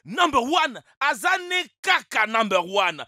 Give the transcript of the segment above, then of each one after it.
Number one, Azane Kaka number one.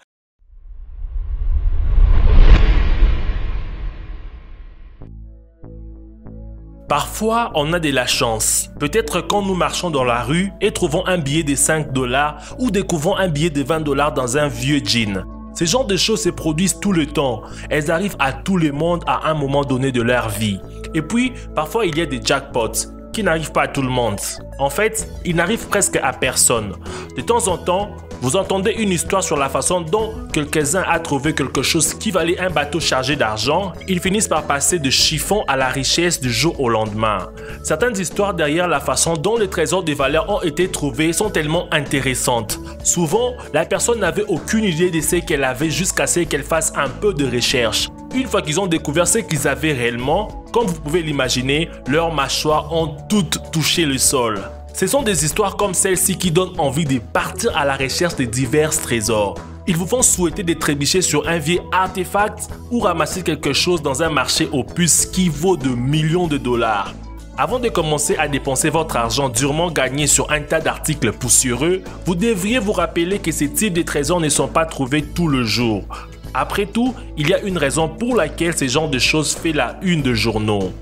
Parfois, on a de la chance. Peut-être quand nous marchons dans la rue et trouvons un billet de 5 $ ou découvrons un billet de 20 $ dans un vieux jean. Ces genres de choses se produisent tout le temps. Elles arrivent à tout le monde à un moment donné de leur vie. Et puis, parfois il y a des jackpots qui n'arrivent pas à tout le monde. En fait, ils n'arrivent presque à personne. De temps en temps, vous entendez une histoire sur la façon dont quelqu'un a trouvé quelque chose qui valait un bateau chargé d'argent. Ils finissent par passer de chiffon à la richesse du jour au lendemain. Certaines histoires derrière la façon dont les trésors de valeur ont été trouvés sont tellement intéressantes. Souvent, la personne n'avait aucune idée de ce qu'elle avait jusqu'à ce qu'elle fasse un peu de recherche. Une fois qu'ils ont découvert ce qu'ils avaient réellement, comme vous pouvez l'imaginer, leurs mâchoires ont toutes touché le sol. Ce sont des histoires comme celle-ci qui donnent envie de partir à la recherche de divers trésors. Ils vous font souhaiter de trébucher sur un vieux artefact ou ramasser quelque chose dans un marché aux puces qui vaut de millions de dollars. Avant de commencer à dépenser votre argent durement gagné sur un tas d'articles poussiéreux, vous devriez vous rappeler que ces types de trésors ne sont pas trouvés tout le jour. Après tout, il y a une raison pour laquelle ce genre de choses fait la une de journaux.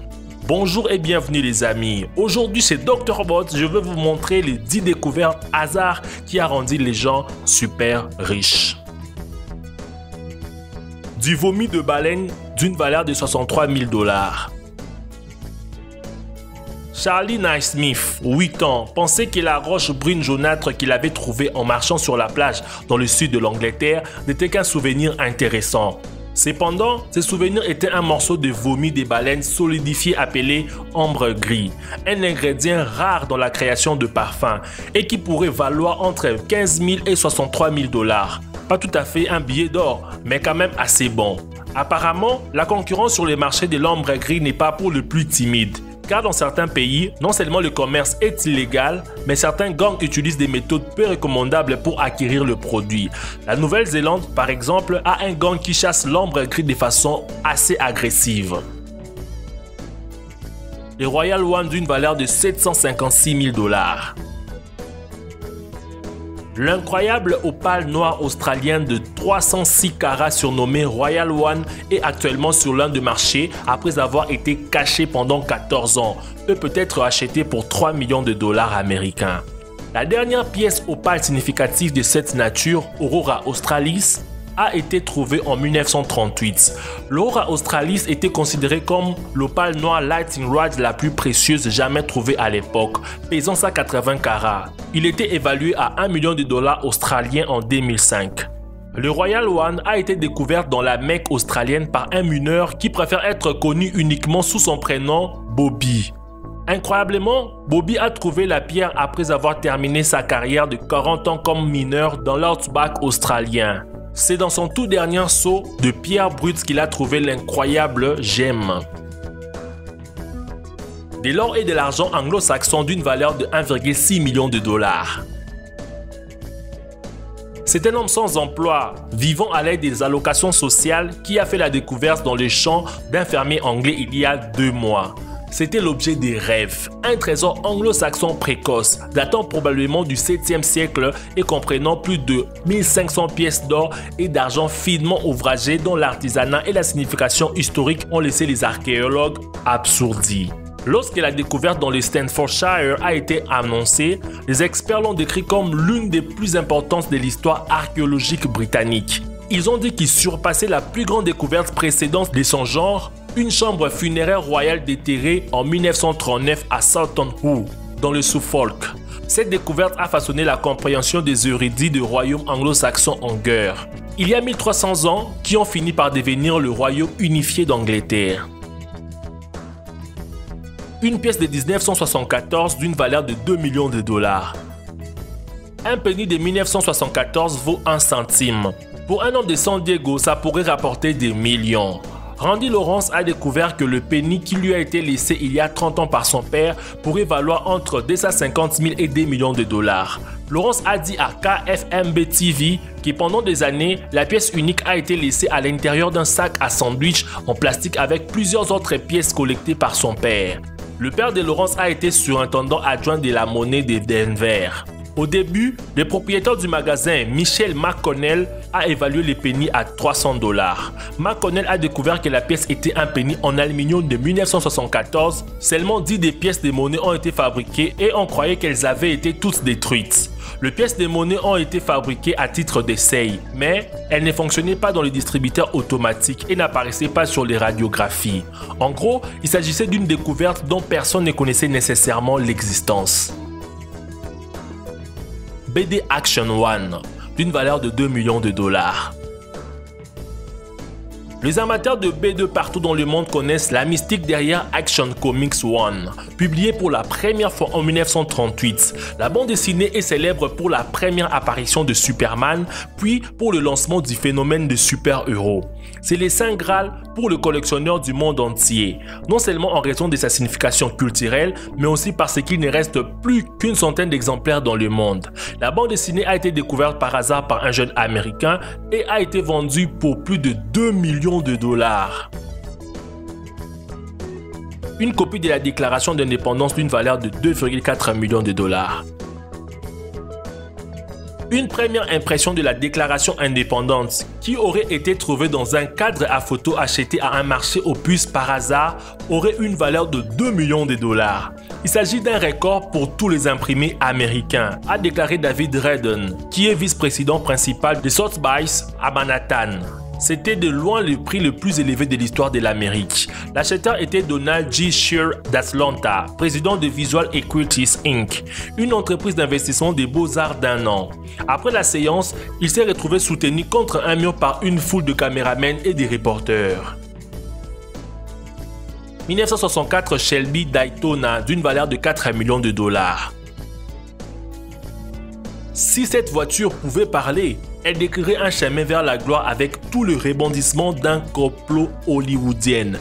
Bonjour et bienvenue les amis. Aujourd'hui c'est Dr Bot, je vais vous montrer les 10 découvertes hasard qui a rendu les gens super riches. Du vomi de baleine d'une valeur de 63 000 $. Charlie Naismith, 8 ans, pensait que la roche brune jaunâtre qu'il avait trouvée en marchant sur la plage dans le sud de l'Angleterre n'était qu'un souvenir intéressant. Cependant, ce souvenir était un morceau de vomi des baleines solidifié appelé ambre gris, un ingrédient rare dans la création de parfums et qui pourrait valoir entre 15 000 et 63 000 $. Pas tout à fait un billet d'or, mais quand même assez bon. Apparemment, la concurrence sur les marchés de l'ambre gris n'est pas pour le plus timide. Car dans certains pays, non seulement le commerce est illégal, mais certains gangs utilisent des méthodes peu recommandables pour acquérir le produit. La Nouvelle-Zélande, par exemple, a un gang qui chasse l'ambre gris de façon assez agressive. Le Royal One d'une valeur de 756 000 $. L'incroyable opale noir australien de 306 carats surnommé Royal One est actuellement sur l'un des marchés après avoir été caché pendant 14 ans et peut être acheté pour 3 millions de $ américains. La dernière pièce opale significative de cette nature, Aurora Australis, a été trouvée en 1938. L'Aurora Australis était considérée comme l'opale noire lightning rod la plus précieuse jamais trouvée à l'époque, pesant 180 carats. Il était évalué à 1 million de $ australiens en 2005. Le Royal One a été découvert dans la Mecque australienne par un mineur qui préfère être connu uniquement sous son prénom Bobby. Incroyablement, Bobby a trouvé la pierre après avoir terminé sa carrière de 40 ans comme mineur dans l'outback australien. C'est dans son tout dernier saut de pierre brute qu'il a trouvé l'incroyable gemme. De l'or et de l'argent anglo-saxon d'une valeur de 1,6 million de $. C'est un homme sans emploi, vivant à l'aide des allocations sociales, qui a fait la découverte dans les champs d'un fermier anglais il y a 2 mois. C'était l'objet des rêves, un trésor anglo-saxon précoce, datant probablement du 7e siècle et comprenant plus de 1500 pièces d'or et d'argent finement ouvragées dont l'artisanat et la signification historique ont laissé les archéologues absourdis. Lorsque la découverte dans le Staffordshire a été annoncée, les experts l'ont décrit comme l'une des plus importantes de l'histoire archéologique britannique. Ils ont dit qu'il surpassait la plus grande découverte précédente de son genre, une chambre funéraire royale déterrée en 1939 à Salton Hoo, dans le Suffolk. Cette découverte a façonné la compréhension des érudits du royaume anglo-saxon en guerre. Il y a 1300 ans, qui ont fini par devenir le royaume unifié d'Angleterre. Une pièce de 1974 d'une valeur de 2 millions de $. Un penny de 1974 vaut 1 centime. Pour un homme de San Diego, ça pourrait rapporter des millions. Randy Lawrence a découvert que le penny qui lui a été laissé il y a 30 ans par son père pourrait valoir entre 250 000 et 2 millions de $. Lawrence a dit à KFMB TV que pendant des années, la pièce unique a été laissée à l'intérieur d'un sac à sandwich en plastique avec plusieurs autres pièces collectées par son père. Le père de Lawrence a été surintendant adjoint de la monnaie de Denver. Au début, le propriétaire du magasin, Michel McConnell, a évalué les pennies à 300 $. McConnell a découvert que la pièce était un penny en aluminium de 1974. Seulement 10 des pièces de monnaie ont été fabriquées et on croyait qu'elles avaient été toutes détruites. Les pièces de monnaie ont été fabriquées à titre d'essai, mais elles ne fonctionnaient pas dans les distributeurs automatiques et n'apparaissaient pas sur les radiographies. En gros, il s'agissait d'une découverte dont personne ne connaissait nécessairement l'existence. BD Action One, d'une valeur de 2 millions de $. Les amateurs de BD partout dans le monde connaissent la mystique derrière Action Comics One. Publié pour la première fois en 1938, la bande dessinée est célèbre pour la première apparition de Superman, puis pour le lancement du phénomène de super-héros. C'est le Saint Graal pour le collectionneur du monde entier, non seulement en raison de sa signification culturelle, mais aussi parce qu'il ne reste plus qu'une centaine d'exemplaires dans le monde. La bande dessinée a été découverte par hasard par un jeune américain et a été vendue pour plus de 2 millions de $. Une copie de la déclaration d'indépendance d'une valeur de 2,4 millions de $. Une première impression de la déclaration indépendante qui aurait été trouvée dans un cadre à photo acheté à un marché aux puces par hasard aurait une valeur de 2 millions de $. Il s'agit d'un record pour tous les imprimés américains, a déclaré David Redden, qui est vice-président principal de Sotheby's à Manhattan. C'était de loin le prix le plus élevé de l'histoire de l'Amérique. L'acheteur était Donald G. Shear d'Atlanta, président de Visual Equities Inc., une entreprise d'investissement des beaux-arts d'un an. Après la séance, il s'est retrouvé soutenu contre un mur par une foule de caméramens et des reporters. 1964 Shelby Daytona d'une valeur de 4 millions de $. Si cette voiture pouvait parler, elle décrirait un chemin vers la gloire avec tout le rebondissement d'un complot hollywoodien.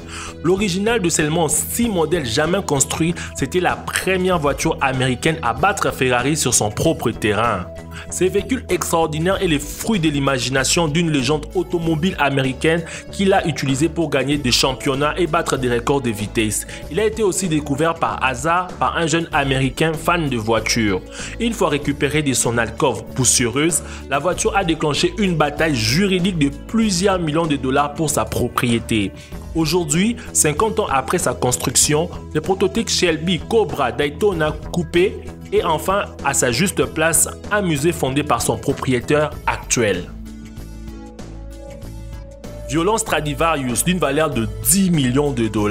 L'original de seulement 6 modèles jamais construits, c'était la première voiture américaine à battre Ferrari sur son propre terrain. Ce véhicule extraordinaire est le fruit de l'imagination d'une légende automobile américaine qu'il a utilisé pour gagner des championnats et battre des records de vitesse. Il a été aussi découvert par hasard par un jeune américain fan de voitures. Une fois récupéré de son alcôve poussiéreuse, la voiture a déclenché une bataille juridique de plusieurs millions de $ pour sa propriété. Aujourd'hui, 50 ans après sa construction, le prototype Shelby Cobra Daytona Coupé est enfin à sa juste place un musée fondé par son propriétaire actuel. Violon Stradivarius d'une valeur de 10 millions de $.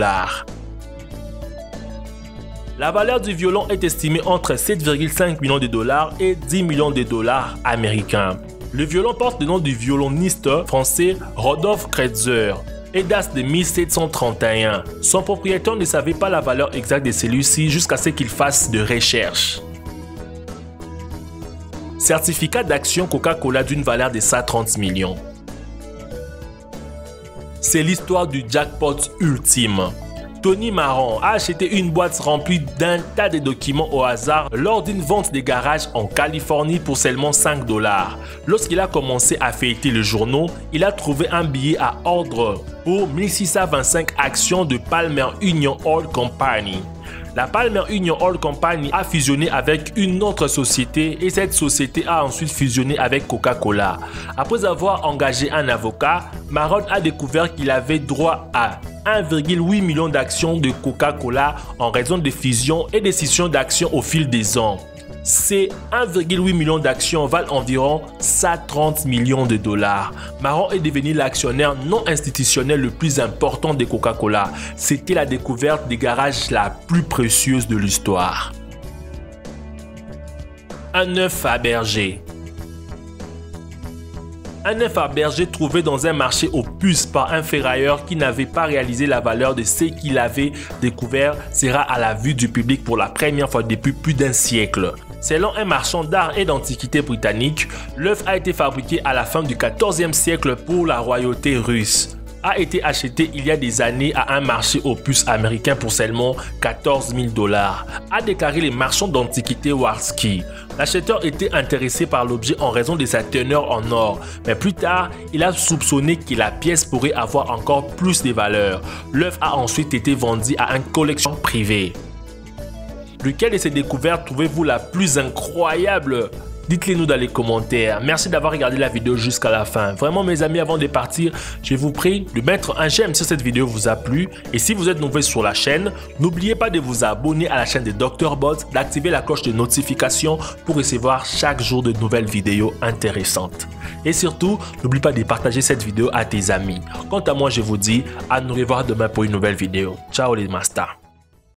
La valeur du violon est estimée entre 7,5 millions de $ et 10 millions de $ américains. Le violon porte le nom du violoniste français Rodolphe Kreutzer et date de 1731. Son propriétaire ne savait pas la valeur exacte de celui-ci jusqu'à ce qu'il fasse de recherches. Certificat d'action Coca-Cola d'une valeur de 130 millions. C'est l'histoire du jackpot ultime. Tony Marron a acheté une boîte remplie d'un tas de documents au hasard lors d'une vente de garage en Californie pour seulement 5 $. Lorsqu'il a commencé à feuilleter le journal, il a trouvé un billet à ordre pour 1625 actions de Palmer Union Oil Company. La Palmer Union Oil Company a fusionné avec une autre société et cette société a ensuite fusionné avec Coca-Cola. Après avoir engagé un avocat, Marron a découvert qu'il avait droit à 1,8 million d'actions de Coca-Cola en raison des fusions et des scissions d'actions au fil des ans. Ces 1,8 million d'actions valent environ 130 millions de $. Marron est devenu l'actionnaire non institutionnel le plus important de Coca-Cola. C'était la découverte des garages la plus précieuse de l'histoire. Un œuf Fabergé. Un œuf Fabergé trouvé dans un marché aux puces par un ferrailleur qui n'avait pas réalisé la valeur de ce qu'il avait découvert sera à la vue du public pour la première fois depuis plus d'un siècle. Selon un marchand d'art et d'antiquités britannique, l'œuf a été fabriqué à la fin du XIVe siècle pour la royauté russe. A été acheté il y a des années à un marché aux puces américain pour seulement 14 000 $, a déclaré le marchand d'antiquités Warski. L'acheteur était intéressé par l'objet en raison de sa teneur en or, mais plus tard, il a soupçonné que la pièce pourrait avoir encore plus de valeur. L'œuf a ensuite été vendu à une collection privée. Lequel de ces découvertes trouvez-vous la plus incroyable? Dites-les nous dans les commentaires. Merci d'avoir regardé la vidéo jusqu'à la fin. Vraiment mes amis, avant de partir, je vous prie de mettre un j'aime si cette vidéo vous a plu. Et si vous êtes nouveau sur la chaîne, n'oubliez pas de vous abonner à la chaîne de Dr Bots, d'activer la cloche de notification pour recevoir chaque jour de nouvelles vidéos intéressantes. Et surtout, n'oublie pas de partager cette vidéo à tes amis. Quant à moi, je vous dis à nous revoir demain pour une nouvelle vidéo. Ciao les masters.